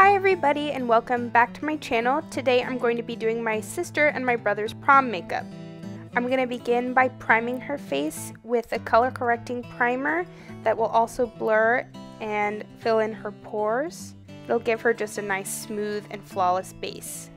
Hi everybody and welcome back to my channel. Today I'm going to be doing my sister and my brother's prom makeup. I'm going to begin by priming her face with a color correcting primer that will also blur and fill in her pores. It'll give her just a nice smooth and flawless base.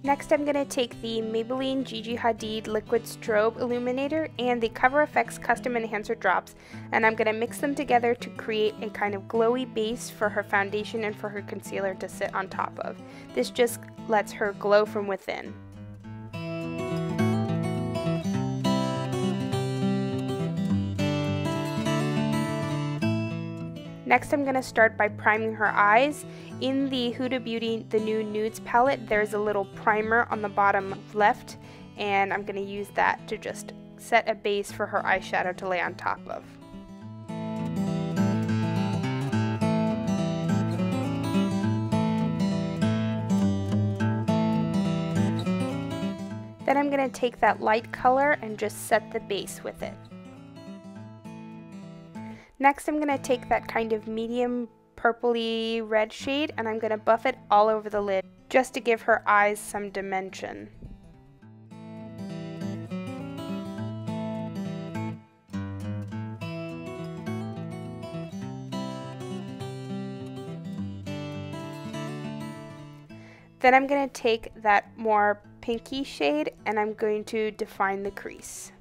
Next I'm going to take the Maybelline Gigi Hadid Liquid Strobe Illuminator and the Cover FX Custom Enhancer Drops, and I'm going to mix them together to create a kind of glowy base for her foundation and for her concealer to sit on top of. This just lets her glow from within. Next I'm going to start by priming her eyes. In the Huda Beauty, the new Nudes palette, there's a little primer on the bottom left, and I'm going to use that to just set a base for her eyeshadow to lay on top of. Then I'm going to take that light color and just set the base with it. Next I'm going to take that kind of medium purpley red shade and I'm going to buff it all over the lid just to give her eyes some dimension. Then I'm going to take that more pinky shade and I'm going to define the crease.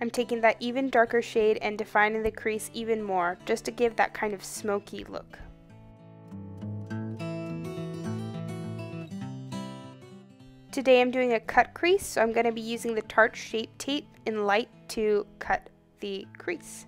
I'm taking that even darker shade and defining the crease even more, just to give that kind of smoky look. Today I'm doing a cut crease, so I'm going to be using the Tarte Shape Tape in light to cut the crease.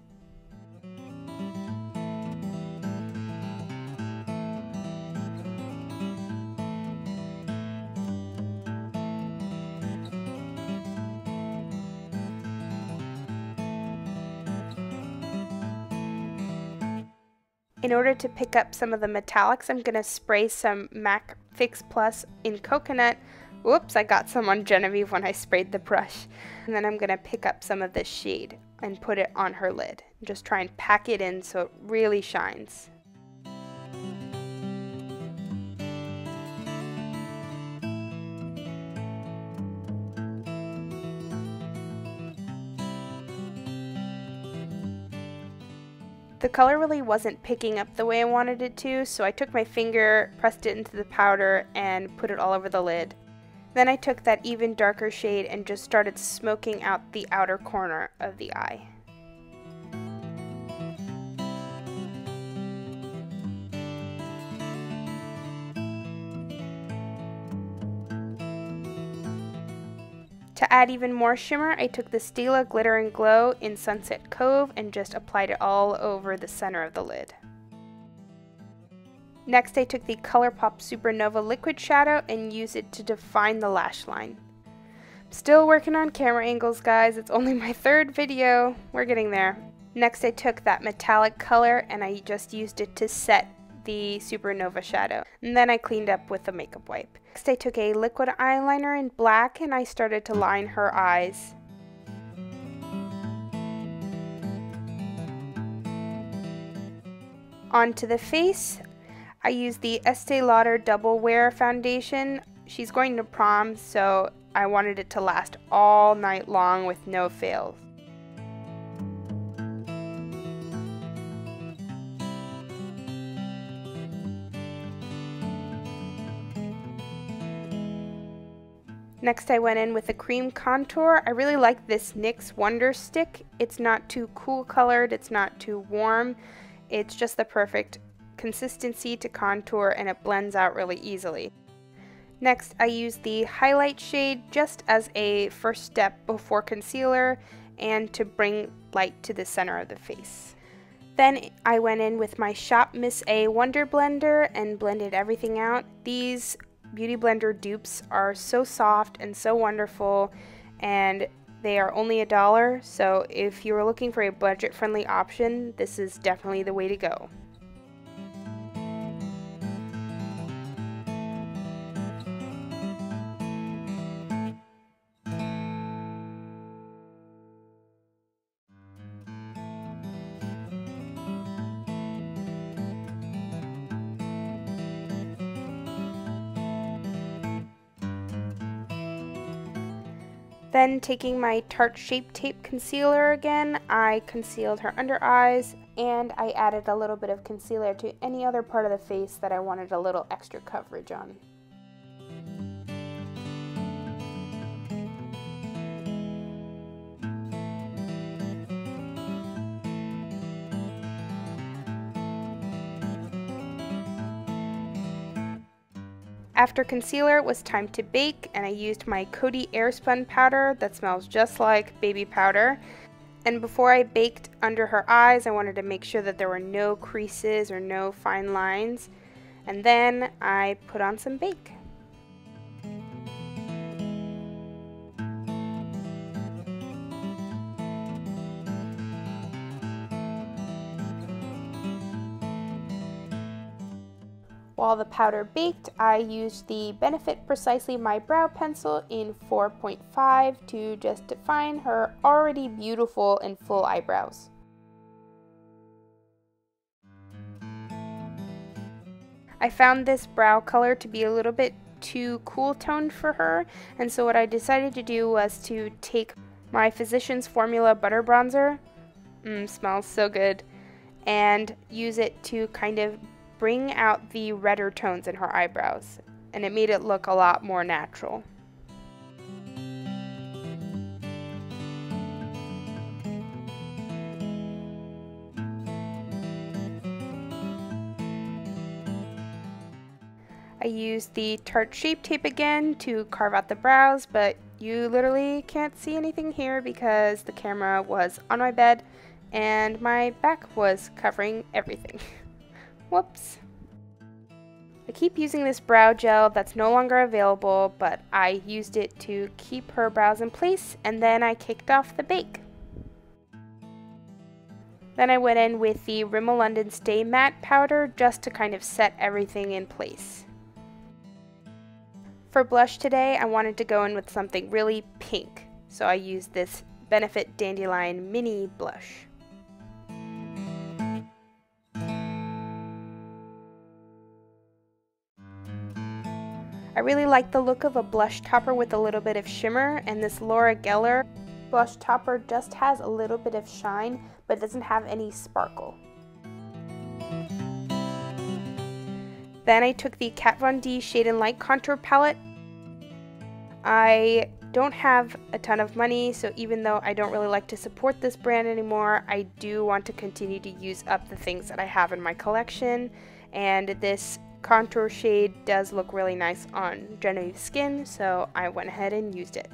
In order to pick up some of the metallics, I'm going to spray some MAC Fix Plus in Coconut. Whoops, I got some on Genevieve when I sprayed the brush. And then I'm going to pick up some of this shade and put it on her lid. Just try and pack it in so it really shines. The color really wasn't picking up the way I wanted it to, so I took my finger, pressed it into the powder, and put it all over the lid. Then I took that even darker shade and just started smoking out the outer corner of the eye. To add even more shimmer, I took the Stila Glitter and Glow in Sunset Cove and just applied it all over the center of the lid. Next I took the Colourpop Supernova Liquid Shadow and used it to define the lash line. Still working on camera angles, guys. It's only my third video. We're getting there. Next I took that metallic color and I just used it to set the Supernova shadow, and then I cleaned up with a makeup wipe. Next I took a liquid eyeliner in black and I started to line her eyes. Onto the face, I used the Estee Lauder Double Wear Foundation. She's going to prom, so I wanted it to last all night long with no fails. Next I went in with a cream contour. I really like this NYX Wonder Stick. It's not too cool colored, it's not too warm. It's just the perfect consistency to contour and it blends out really easily. Next I used the highlight shade just as a first step before concealer and to bring light to the center of the face. Then I went in with my Shop Miss A Wonder Blender and blended everything out. These Beauty Blender dupes are so soft and so wonderful, and They are only $1, so if you were looking for a budget-friendly option, this is definitely the way to go. Then taking my Tarte Shape Tape Concealer again, I concealed her under eyes, and I added a little bit of concealer to any other part of the face that I wanted a little extra coverage on. After concealer, it was time to bake, and I used my Coty Airspun powder that smells just like baby powder. And before I baked under her eyes, I wanted to make sure that there were no creases or no fine lines. And then I put on some bake. While the powder baked, I used the Benefit Precisely My Brow Pencil in 4.5 to just define her already beautiful and full eyebrows. I found this brow color to be a little bit too cool toned for her, and so what I decided to do was to take my Physicians Formula Butter Bronzer, smells so good, and use it to kind of bring out the redder tones in her eyebrows, and it made it look a lot more natural. I used the Tarte Shape Tape again to carve out the brows, but you literally can't see anything here because the camera was on my bed and my back was covering everything. Whoops. I keep using this brow gel that's no longer available, but I used it to keep her brows in place, and then I kicked off the bake. Then I went in with the Rimmel London Stay Matte powder just to kind of set everything in place. For blush today, I wanted to go in with something really pink, so I used this Benefit Dandelion Mini Blush. I really like the look of a blush topper with a little bit of shimmer, and this Laura Geller blush topper just has a little bit of shine, but doesn't have any sparkle. Then I took the Kat Von D Shade and Light Contour Palette. I don't have a ton of money, so even though I don't really like to support this brand anymore, I do want to continue to use up the things that I have in my collection, and this contour shade does look really nice on Genevieve's skin, so I went ahead and used it.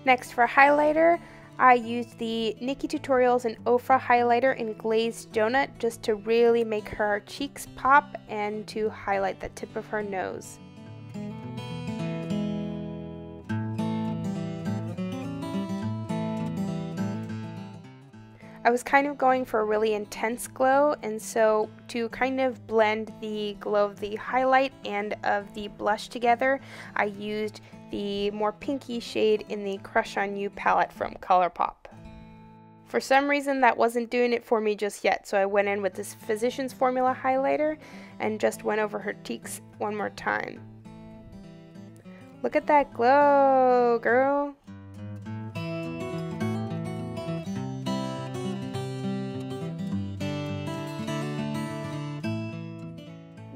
Next, for highlighter, I used the Nikkie Tutorials and Ofra highlighter in Glazed Donut just to really make her cheeks pop and to highlight the tip of her nose. I was kind of going for a really intense glow, and so to kind of blend the glow of the highlight and of the blush together, I used the more pinky shade in the Crush on You palette from Colourpop. For some reason that wasn't doing it for me just yet, so I went in with this Physicians Formula highlighter and just went over her cheeks one more time. Look at that glow, girl!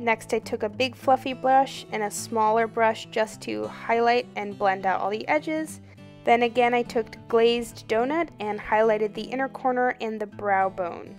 Next, I took a big fluffy brush and a smaller brush just to highlight and blend out all the edges. Then again, I took Glazed Donut and highlighted the inner corner and the brow bone.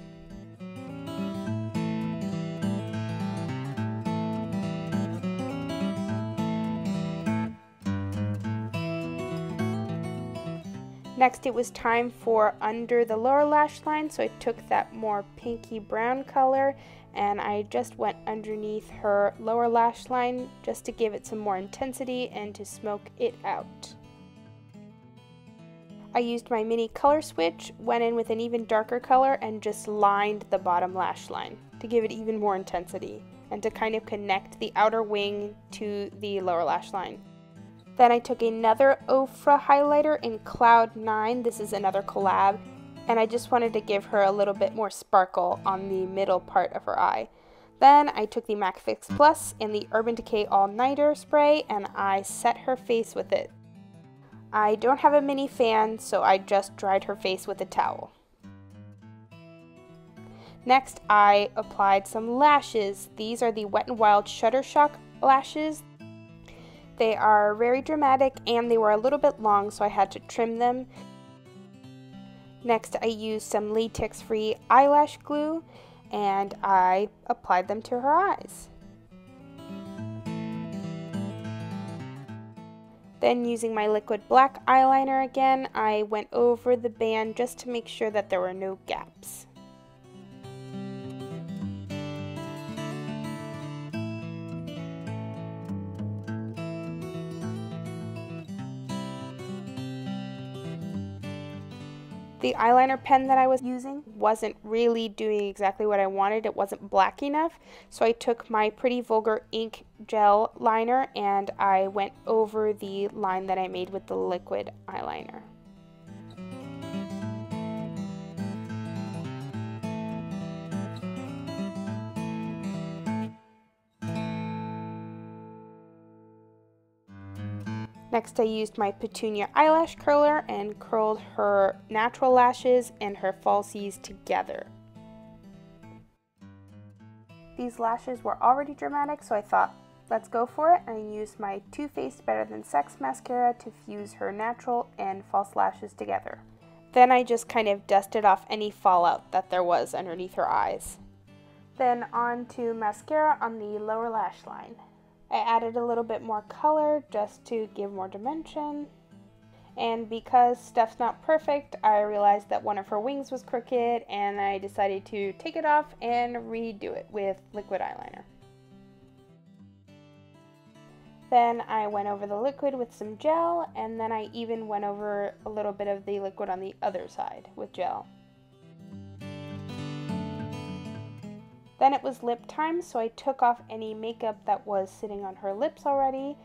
Next, it was time for under the lower lash line, so I took that more pinky brown color and I just went underneath her lower lash line just to give it some more intensity and to smoke it out. I used my mini color switch, went in with an even darker color, and just lined the bottom lash line to give it even more intensity and to kind of connect the outer wing to the lower lash line. Then I took another Ofra highlighter in Cloud 9, this is another collab, and I just wanted to give her a little bit more sparkle on the middle part of her eye. Then I took the MAC Fix Plus and the Urban Decay All Nighter spray and I set her face with it. I don't have a mini fan, so I just dried her face with a towel. Next, I applied some lashes. These are the Wet n Wild Shuttershock lashes. They are very dramatic and they were a little bit long, so I had to trim them. Next, I used some latex-free eyelash glue and I applied them to her eyes. Then, using my liquid black eyeliner again, I went over the band just to make sure that there were no gaps. The eyeliner pen that I was using wasn't really doing exactly what I wanted. It wasn't black enough, so I took my Pretty Vulgar ink gel liner and I went over the line that I made with the liquid eyeliner. Next, I used my Petunia eyelash curler and curled her natural lashes and her falsies together. These lashes were already dramatic, so I thought, let's go for it, and I used my Too Faced Better Than Sex mascara to fuse her natural and false lashes together. Then I just kind of dusted off any fallout that there was underneath her eyes. Then on to mascara on the lower lash line. I added a little bit more color just to give more dimension. And because stuff's not perfect, I realized that one of her wings was crooked and I decided to take it off and redo it with liquid eyeliner. Then I went over the liquid with some gel, and then I even went over a little bit of the liquid on the other side with gel. Then it was lip time, so I took off any makeup that was sitting on her lips already,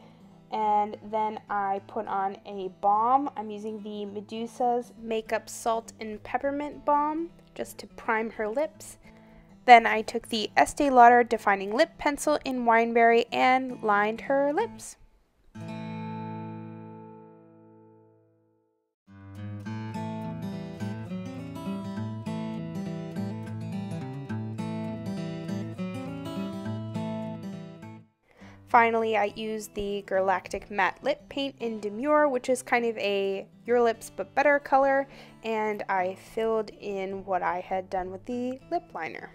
and then I put on a balm. I'm using the Medusa's Makeup Salt and Peppermint Balm just to prime her lips. Then I took the Estee Lauder Defining Lip Pencil in Wineberry and lined her lips. Finally, I used the Galactic Matte Lip Paint in Demure, which is kind of a Your Lips But Better color, and I filled in what I had done with the lip liner.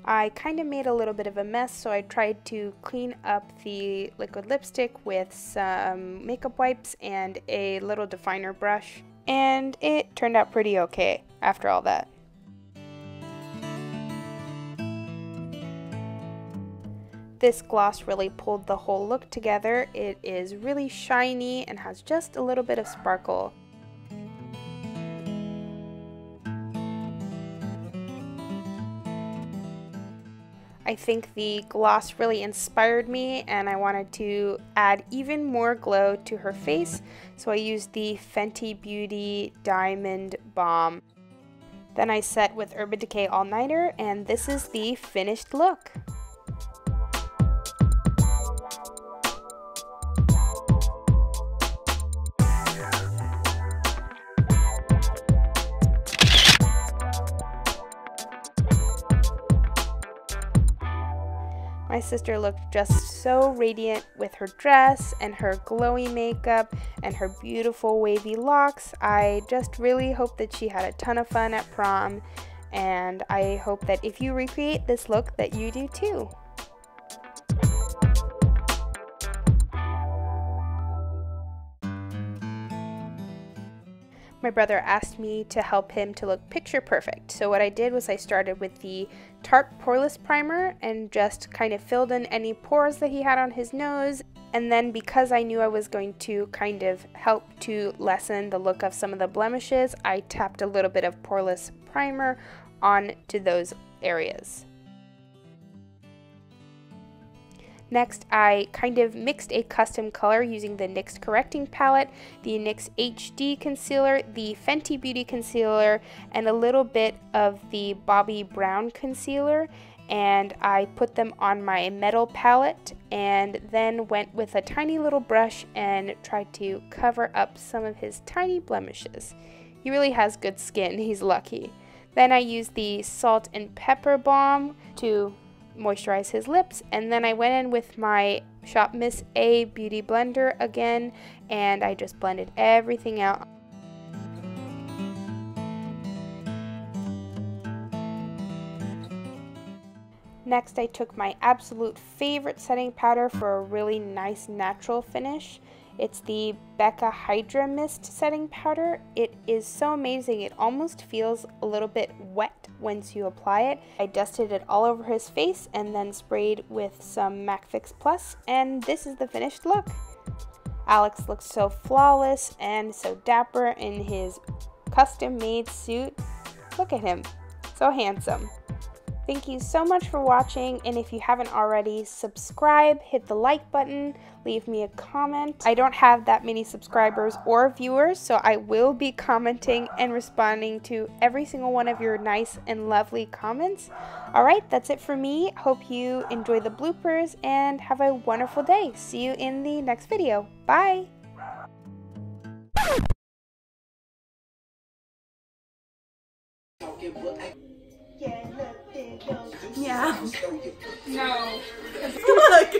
I kind of made a little bit of a mess, so I tried to clean up the liquid lipstick with some makeup wipes and a little definer brush. And it turned out pretty okay after all that. This gloss really pulled the whole look together. It is really shiny and has just a little bit of sparkle. I think the gloss really inspired me and I wanted to add even more glow to her face, so I used the Fenty Beauty Diamond Balm. Then I set with Urban Decay All Nighter, and this is the finished look. My sister looked just so radiant with her dress and her glowy makeup and her beautiful wavy locks. I just really hope that she had a ton of fun at prom, and I hope that if you recreate this look that you do too. my brother asked me to help him to look picture perfect. So what I did was I started with the Tarte Poreless Primer and just kind of filled in any pores that he had on his nose. And then because I knew I was going to kind of help to lessen the look of some of the blemishes, I tapped a little bit of Poreless Primer onto those areas. Next, I kind of mixed a custom color using the NYX Correcting Palette, the NYX HD Concealer, the Fenty Beauty Concealer, and a little bit of the Bobbi Brown Concealer. And I put them on my metal palette and then went with a tiny little brush and tried to cover up some of his tiny blemishes. He really has good skin, he's lucky. Then I used the Salt and Pepper Balm to moisturize his lips, and then I went in with my Shop Miss A Beauty Blender again, and I just blended everything out. Next, I took my absolute favorite setting powder for a really nice natural finish. It's the Becca Hydra Mist setting powder. It is so amazing. It almost feels a little bit wet once you apply it. I dusted it all over his face and then sprayed with some MAC Fix Plus, and this is the finished look. Alex looks so flawless and so dapper in his custom-made suit. Look at him, so handsome. Thank you so much for watching, and if you haven't already, subscribe, hit the like button, leave me a comment. I don't have that many subscribers or viewers, so I will be commenting and responding to every single one of your nice and lovely comments. Alright, that's it for me. Hope you enjoy the bloopers and have a wonderful day. See you in the next video. Bye! Yeah. No. Look.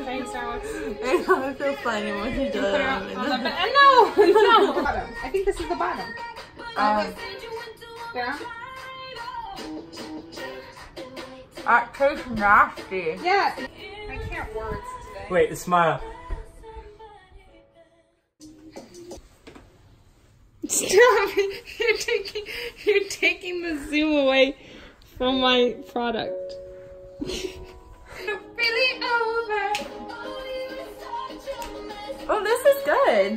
Thanks, Alex. I feel funny when you do it. No. I think this is the bottom. Yeah. That tastes nasty. Yeah. I can't words today. Wait, smile. Stop! You're taking the zoom away from my product. Really over. Oh, this is good.